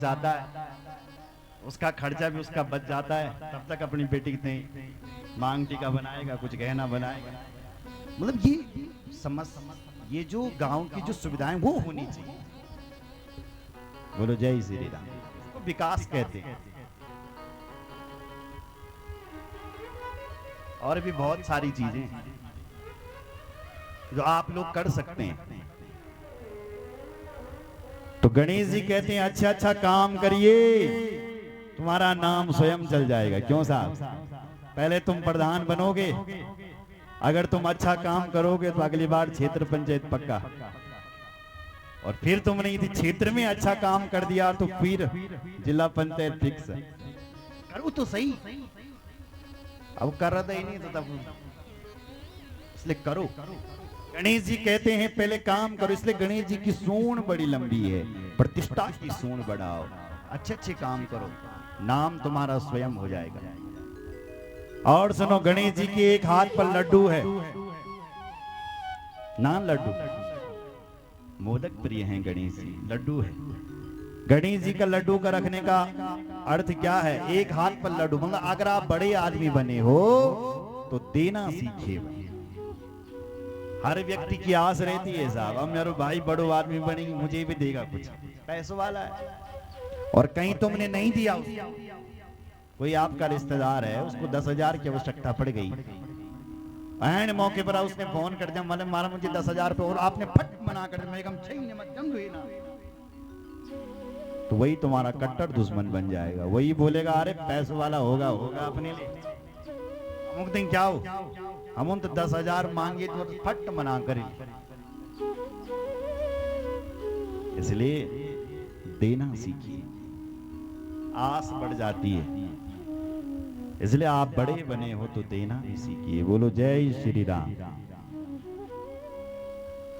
जाता है, उसका खर्चा भी उसका बच जाता है, तब तक अपनी बेटी के मांग टीका बनाएगा, कुछ गहना बनाएगा। मतलब ये समझ, ये जो गांव की जो सुविधाएं वो होनी चाहिए। बोलो जय श्री राम। इसको विकास कहते हैं। और भी बहुत सारी चीजें जो आप लोग कर सकते हैं। तो गणेश जी कहते हैं अच्छा अच्छा काम करिए, तुम्हारा नाम स्वयं चल जाएगा। क्यों साहब? पहले तुम प्रधान बनोगे, अगर तुम अच्छा काम करोगे तो अगली बार क्षेत्र पंचायत पक्का, और फिर तुमने यदि क्षेत्र में अच्छा काम कर दिया तो फिर जिला पंचायत फिक्स। करो तो सही, अब कर रहा ही नहीं तो तब, इसलिए करो। गणेश जी कहते हैं पहले काम करो, इसलिए गणेश जी की सूंड बड़ी लंबी है, प्रतिष्ठा की सूंड बढ़ाओ, अच्छे अच्छे काम करो, नाम तुम्हारा स्वयं हो जाएगा। और सुनो, गणेश जी के एक हाथ पर लड्डू है, नान लड्डू, मोदक प्रिय हैं गणेश जी, लड्डू है। गणेश जी का लड्डू का रखने का अर्थ क्या है? एक हाथ पर लड्डू, मतलब अगर आप बड़े आदमी बने हो तो देना सीखे। हर व्यक्ति की आस रहती है साहब, अब मेरे भाई बड़ो आदमी बनेंगे, मुझे भी देगा कुछ, पैसों वाला है। और कहीं तुमने नहीं दिया, कोई आपका रिश्तेदार है, उसको 10,000 की आवश्यकता पड़ गई, एंड मौके पर उसने फोन कर दिया, मतलब मारा मुझे 10,000 रुपए, और आपने फट मना कर दिया, तो वही तुम्हारा कट्टर दुश्मन बन जाएगा। वही बोलेगा अरे पैसों वाला होगा होगा अपने लिए, अमुक दिन क्या हो, हम तो 10,000 मांगे तो फट मना करें। इसलिए देना सीखिए, आस बढ़ जाती है। इसलिए आप बड़े बने हो तो देना भी सीखिए। बोलो जय श्री राम।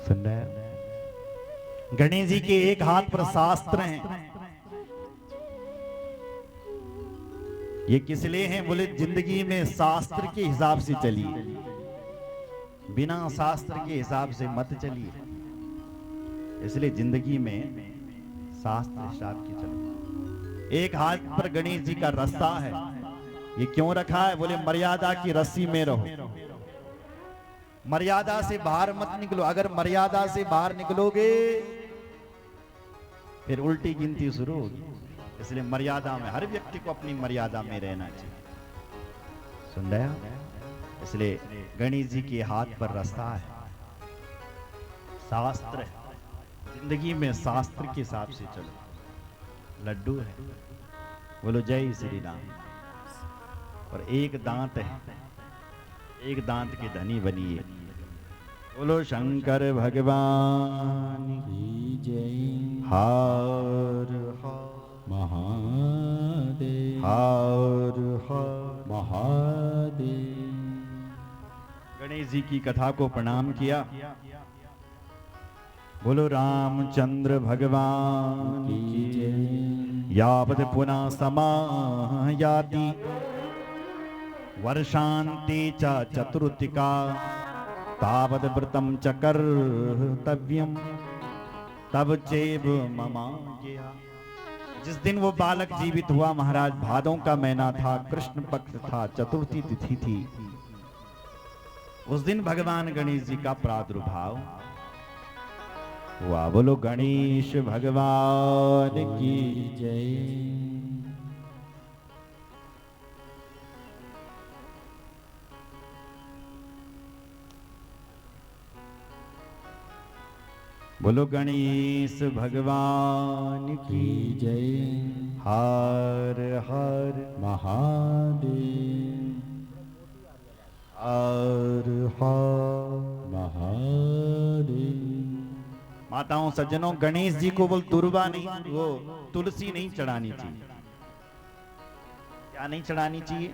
सुन रहे? गणेश जी के एक हाथ पर शास्त्र हैं, ये किस लिए हैं? बोले जिंदगी में शास्त्र के हिसाब से चलिए, बिना शास्त्र के हिसाब से मत चलिए। इसलिए जिंदगी में शास्त्र हिसाब की चलो। एक हाथ पर गणेश जी का रस्सा है, ये क्यों रखा है? बोले मर्यादा की रस्सी में रहो, मर्यादा से बाहर मत निकलो। अगर मर्यादा से बाहर निकलोगे फिर उल्टी गिनती शुरू होगी। इसलिए मर्यादा में, हर व्यक्ति को अपनी मर्यादा में रहना चाहिए। सुन रहे हो? इसलिए गणेश जी के हाथ पर रास्ता है, शास्त्र है, जिंदगी में शास्त्र के हिसाब से चलो। लड्डू है, बोलो जय श्री राम। और एक दांत है, एक दांत के धनी बनिए। बोलो शंकर भगवान की जय। हर हर महादेव, हर हर महादेव। गणेश जी की कथा को प्रणाम किया। बोलो रामचंद्र भगवान की जय। यावत् पुनः समायाति वर्षान्ते च चतुर्थिका तावद् व्रतं च कर्तव्यम् तब चैव ममाज्ञया। जिस दिन वो बालक जीवित हुआ महाराज, भादों का महीना था, कृष्ण पक्ष था, चतुर्थी तिथि थी। उस दिन भगवान गणेश जी का प्रादुर्भाव हुआ। बोलो गणेश भगवान की जय। बोलो गणेश भगवान की जय। हर हर महादेव, हर हर महादेव। माताओं सज्जनों, गणेश जी को बोल दुर्वा नहीं, वो तुलसी नहीं चढ़ानी चाहिए। क्या नहीं चढ़ानी चाहिए?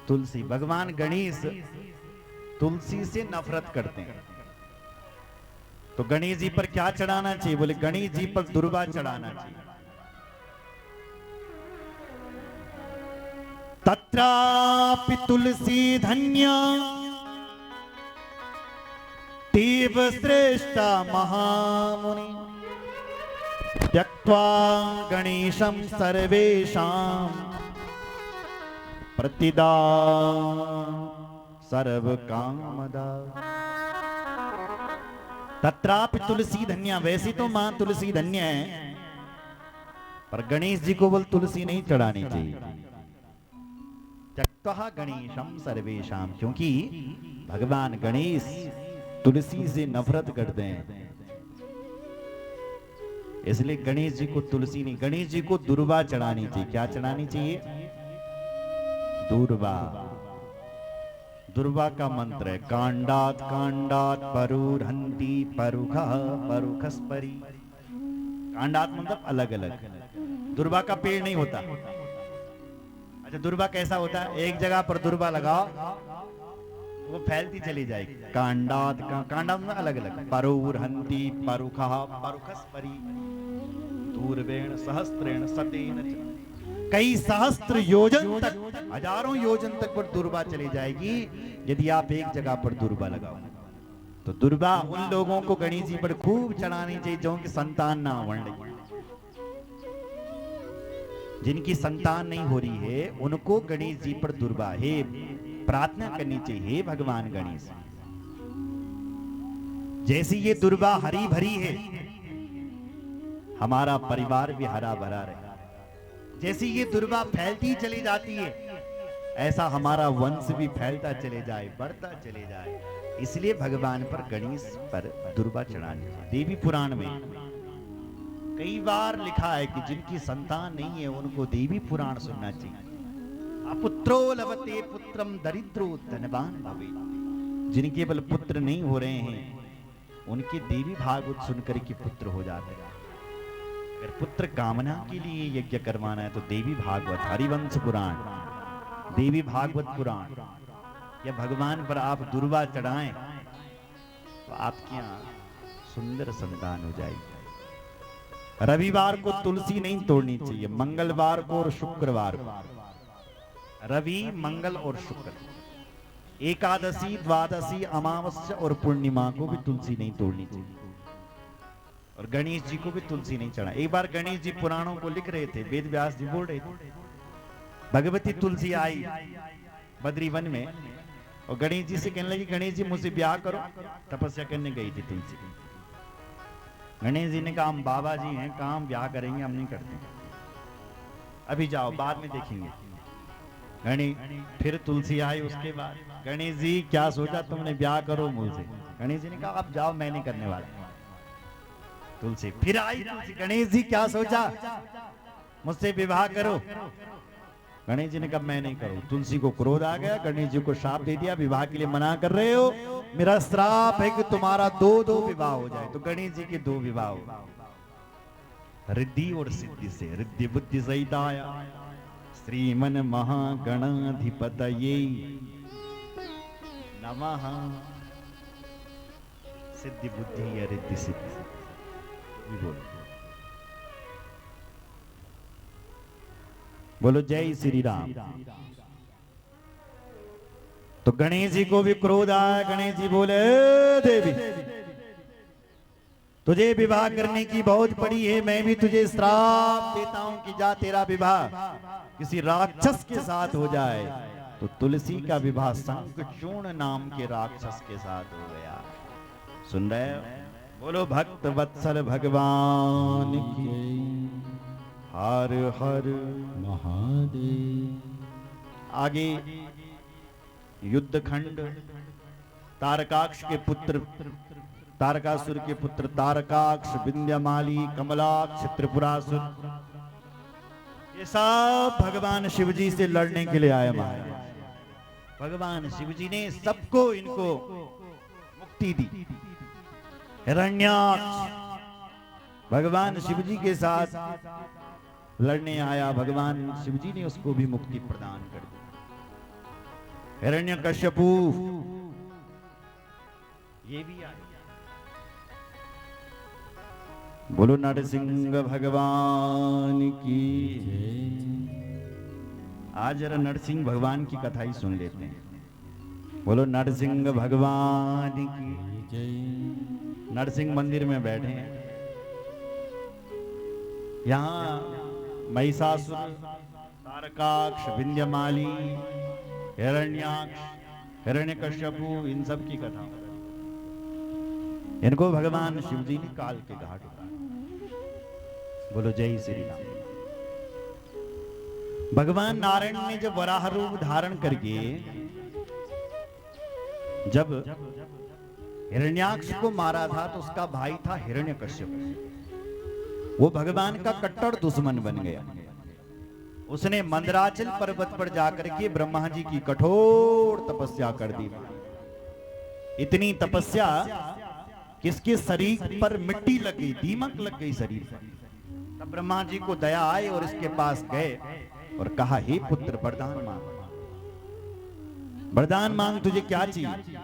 तुलसी। भगवान गणेश तुलसी से नफरत करते हैं, तो गणेश जी पर क्या चढ़ाना चाहिए? बोले गणेश जी पर दुर्वा चढ़ाना चाहिए। तत्रापि तुलसी धन्या देव श्रेष्ठा महामुनि। त्यक्त्वा गणेशं सर्वेषां प्रतिदा सर्व कामदा। तत्रापि तुलसी धन्या। वैसे तो मां तुलसी धन्य है, पर गणेश जी को बोल तुलसी नहीं चढ़ानी चाहिए। त्यक्त्वा गणेशम सर्वेषाम, क्योंकि भगवान गणेश तुलसी से नफरत करते हैं, इसलिए गणेश जी को तुलसी नहीं। गणेश जी को दुर्वा चढ़ानी चाहिए। क्या चढ़ानी चाहिए? दुर्वा। दुर्वा का मंत्र है कांडात कांडात परुरहंति परुखः परुखस्परि। कांडात मतलब अलग अलग। दुर्वा का पेड़ नहीं होता। अच्छा, दुर्वा कैसा होता है? एक जगह पर दुर्वा लगाओ, वो फैलती चली जाएगी। कांडात कांडात में अलग अलग। परुरहंति परुखः परुखस्परि दूरवेण सहस्त्रेण सतेन च। कई सहस्त्र योजन तक, हजारों योजन तक पर दुर्वा चली जाएगी यदि आप एक जगह पर दुर्वा लगाओ। तो दुर्वा उन लोगों को गणेश जी पर खूब चढ़ानी चाहिए जो कि संतान ना हो रही, जिनकी संतान नहीं हो रही है, उनको गणेश जी पर दुर्वा है प्रार्थना करनी चाहिए। भगवान गणेश, जैसी ये दुर्वा हरी भरी है, हमारा परिवार भी हरा भरा रहे। जैसी ये दुर्वा फैलती चली जाती है, ऐसा हमारा वंश भी फैलता चले जाए, बढ़ता चले जाए। इसलिए भगवान पर गणेश पर दुर्वा चढ़ानी। देवी पुराण में कई बार लिखा है कि जिनकी संतान नहीं है उनको देवी पुराण सुनना चाहिए। अपुत्रो लभते पुत्रम दरिद्रो धनवान भवेत्। जिनके केवल पुत्र नहीं हो रहे हैं, उनके देवी भागवत सुनकर के पुत्र हो जाते हैं। अगर पुत्र कामना के लिए यज्ञ करवाना है तो देवी भागवत, हरिवंश पुराण, देवी भागवत पुराण या भगवान पर आप दुर्वा चढ़ाएं तो आपके यहाँ सुंदर संतान हो जाएगी। रविवार को तुलसी नहीं तोड़नी चाहिए, मंगलवार को और शुक्रवार को। रवि, मंगल और शुक्र, एकादशी, द्वादशी, अमावस्या और पूर्णिमा को भी तुलसी नहीं तोड़नी चाहिए। और गणेश जी को भी तुलसी नहीं चढ़ा। एक बार गणेश जी पुराणों को लिख रहे थे, वेद व्यास जी बोल रहे थे, भगवती तुलसी आई बद्री वन में और गणेश जी से कहने लगी, गणेश जी मुझसे ब्याह करो। तपस्या करने गई थी तुलसी। गणेश जी ने कहा, हम बाबा जी हैं, कहाँ हम ब्याह करेंगे, हम नहीं करते, अभी जाओ, बाद में देखेंगे। गणेश फिर तुलसी आई उसके बाद, गणेश जी क्या सोचा तुमने, ब्याह करो मुझसे। गणेश जी ने कहा, अब जाओ, मैं नहीं करने वाला। तुलसी फिर आई तुलसी, गणेश जी क्या सोचा, मुझसे विवाह करो। गणेश जी ने कहा, मैं नहीं करूं। तुलसी को क्रोध आ गया, गणेश जी को श्राप दे दिया, विवाह के लिए मना कर रहे हो, मेरा श्राप है कि तुम्हारा दो विवाह हो जाए। तो गणेश जी के 2 विवाह हो, रिद्धि और सिद्धि से। रिद्धि बुद्धि सहिताय श्रीमन महागणाधिपतये नमः। सिद्धि बुद्धि या रिद्धि सिद्धि बोलो जय श्री राम। तो गणेश जी को भी क्रोध आया। गणेश जी बोले, देवी तुझे विवाह करने की बहुत पड़ी है, मैं भी तुझे श्राप देता हूं कि जा तेरा विवाह किसी राक्षस के साथ हो जाए। तो तुलसी का विवाह शंखचूर्ण नाम के राक्षस के साथ हो गया। सुन रहे हो? बोलो भक्त वत्सल भगवान की, हर हर महादेव। आगे युद्ध खंड। तारकाक्ष के पुत्र, तारकासुर के पुत्र तारकाक्ष, विंध्यमाली, कमलाक्ष, त्रिपुरासुर, ये सब भगवान शिव जी से लड़ने के लिए आए महाराज। भगवान शिव जी ने सबको इनको मुक्ति दी। हिरण्याक्ष भगवान शिव जी के साथ लड़ने आया, भगवान शिव जी ने उसको भी मुक्ति प्रदान कर दी। हिरण्यकश्यपु ये भी आए। बोलो नरसिंह भगवान की। आज जरा नरसिंह भगवान की कथा ही सुन लेते हैं। बोलो नरसिंह भगवान की जय। नरसिंह मंदिर में बैठे हैं, यहाँ महिषासुर, तारकाक्ष, विंध्यमाली, हिरण्याक्ष, हिरण्यकश्यपु, इन सब की कथा। इनको भगवान शिव जी ने काल के घाट उतारा। बोलो जय श्री राम। भगवान नारायण ने जब वराह रूप धारण करके जब हिरण्याक्ष को मारा था तो उसका भाई था हिरण्यकश्यप। वो भगवान का कट्टर दुश्मन बन गया। उसने मंदराचल पर्वत पर जाकर के ब्रह्मा जी की कठोर तपस्या कर दी। इतनी तपस्या किसके शरीर पर मिट्टी लग गई, दीमक लग गई शरीर पर। तब ब्रह्मा जी को दया आई और इसके पास गए और कहा, हे पुत्र वरदान मांग, वरदान मांग, तुझे क्या चाहिए?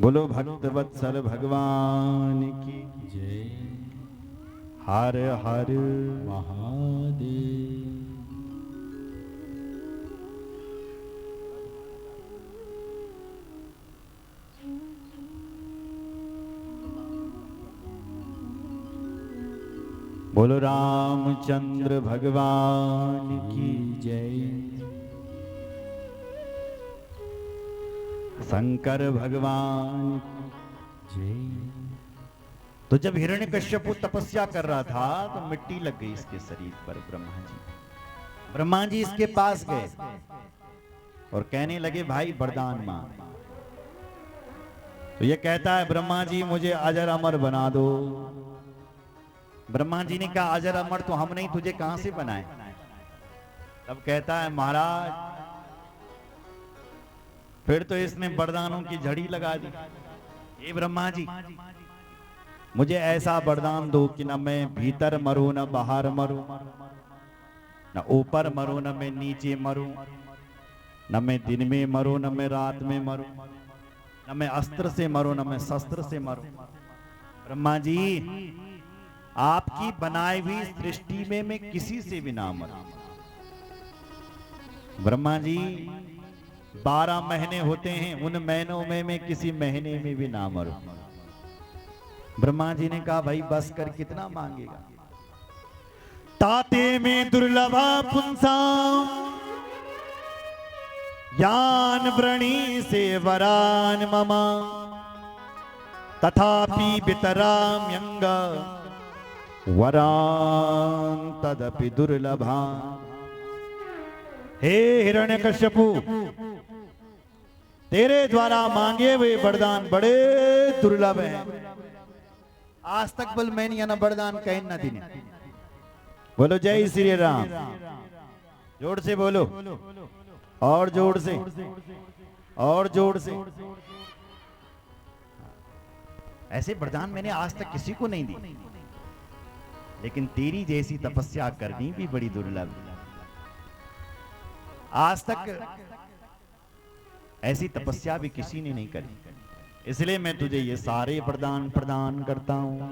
बोलो भक्त वत्सल भगवान की जय। हर हर महादेव। बोलो रामचंद्र भगवान की जय। शंकर भगवान जय। तो जब हिरण्यकश्यप तपस्या कर रहा था तो मिट्टी लग गई इसके शरीर पर। ब्रह्मा जी इसके पास गए और कहने लगे, भाई वरदान मांग। तो ये कहता है, ब्रह्मा जी मुझे अजर अमर बना दो। ब्रह्मा जी ने कहा, अजर अमर तो हम नहीं, तुझे कहां से बनाए? तब कहता है, महाराज फिर तो इसने वरदानों की झड़ी लगा दी। ये ब्रह्मा जी मुझे ऐसा वरदान दो कि न मैं भीतर मरूं न बाहर मरूं, न ऊपर मरूं न मैं नीचे मरूं, न मैं दिन में मरूं न मैं रात में मरूं, न मैं अस्त्र से मरूं न मैं शस्त्र से मरूं। ब्रह्मा जी आपकी बनाई हुई सृष्टि में मैं किसी से भी ना मरूं। ब्रह्मा जी 12 महीने होते हैं, उन महीनों में मैं किसी महीने में भी ना मरूं। ब्रह्मा जी ने कहा, भाई बस कर, कितना मांगेगा? ताते में दुर्लभा पुंसा यान व्रणी से वरान ममा तथापि वितराम यंग वरान तदपि दुर्लभा। हे हिरण्यकश्यपु, तेरे द्वारा मांगे हुए वरदान बड़े दुर्लभ हैं। आज तक बल मैंने या ना वरदान कहीं न दिने। बोलो जय श्री राम। जोर से बोलो, और जोर से, और जोर से। ऐसे वरदान मैंने आज तक किसी को नहीं दी, लेकिन तेरी जैसी तपस्या करनी भी बड़ी दुर्लभ है। आज तक ऐसी तपस्या भी किसी ने नहीं करी, इसलिए मैं तुझे ये सारे वरदान प्रदान करता हूं।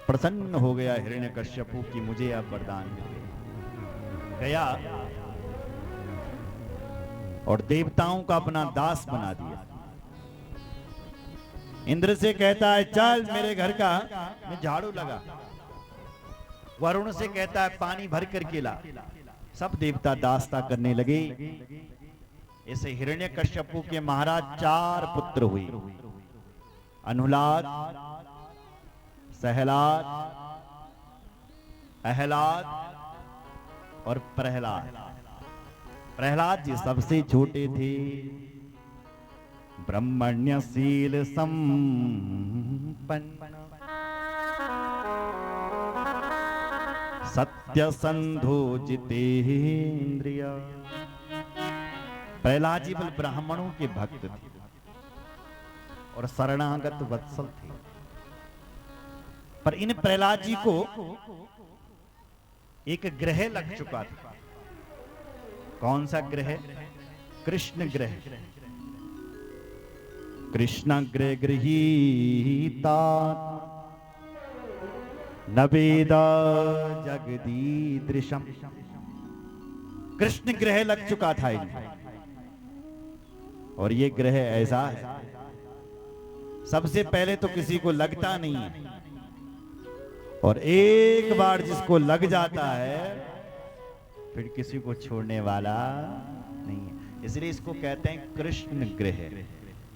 प्रसन्न हो गया हिरण्यकश्यपु कि मुझे अब वरदान मिल गया, और देवताओं का अपना दास बना दिया। इंद्र से कहता है, चल मेरे घर का मैं झाड़ू लगा। वरुण से कहता है, पानी भर करके ला। सब देवता दासता करने लगे। ऐसे हिरण्यकश्यपु के महाराज 4 पुत्र हुए, अनुलाद, सहलाद, अहलाद और प्रहलाद। प्रहलाद जी सबसे छोटे थे। ब्रह्मण्यशील संपन्न सत्यसंधो जितेन्द्रिय। प्रहलाद जी बल ब्राह्मणों के भक्त थे और शरणागत वत्सल थे। पर इन प्रहलाद जी को एक ग्रह लग चुका था। कौन सा ग्रह? कृष्ण ग्रह। कृष्ण ग्रह गृहीता नवेदा जगदीदृशम। कृष्ण ग्रह लग चुका था इन्हें। और ये ग्रह ऐसा है, सबसे पहले तो किसी को लगता नहीं है, और एक बार जिसको लग जाता है फिर किसी को छोड़ने वाला नहीं है। इसलिए इसको कहते हैं कृष्ण ग्रह।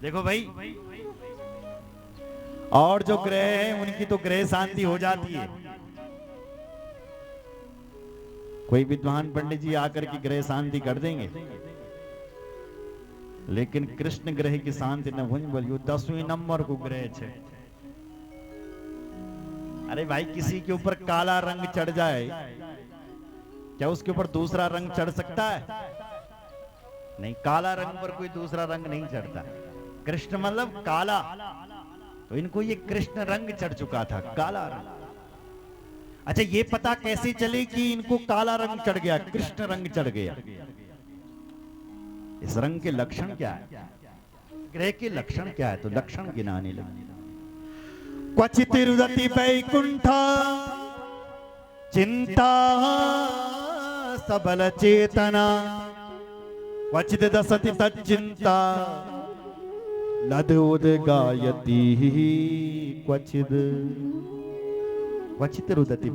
देखो भाई, और जो ग्रह हैं उनकी तो ग्रह शांति हो जाती है। कोई विद्वान पंडित जी आकर के ग्रह शांति कर देंगे, लेकिन कृष्ण ग्रह की शांति न हो बोलियो 10वें नंबर को ग्रह है। अरे भाई, किसी के ऊपर काला रंग चढ़ जाए, क्या उसके ऊपर दूसरा रंग चढ़ सकता है? नहीं, काला रंग पर कोई दूसरा रंग नहीं चढ़ता। कृष्ण मतलब काला, तो इनको ये कृष्ण रंग चढ़ चुका था, काला रंग। अच्छा, ये पता कैसे चले कि इनको काला रंग चढ़ गया, कृष्ण रंग चढ़ गया? इस रंग के लक्षण क्या है, ग्रह के लक्षण क्या है? तो लक्षण गिनाने लगे। क्वचित रुदति वैकुंठ चिंता सबल चेतना, क्वचित दसति तच्चिंता लद उदगायति, क्वचित रुदति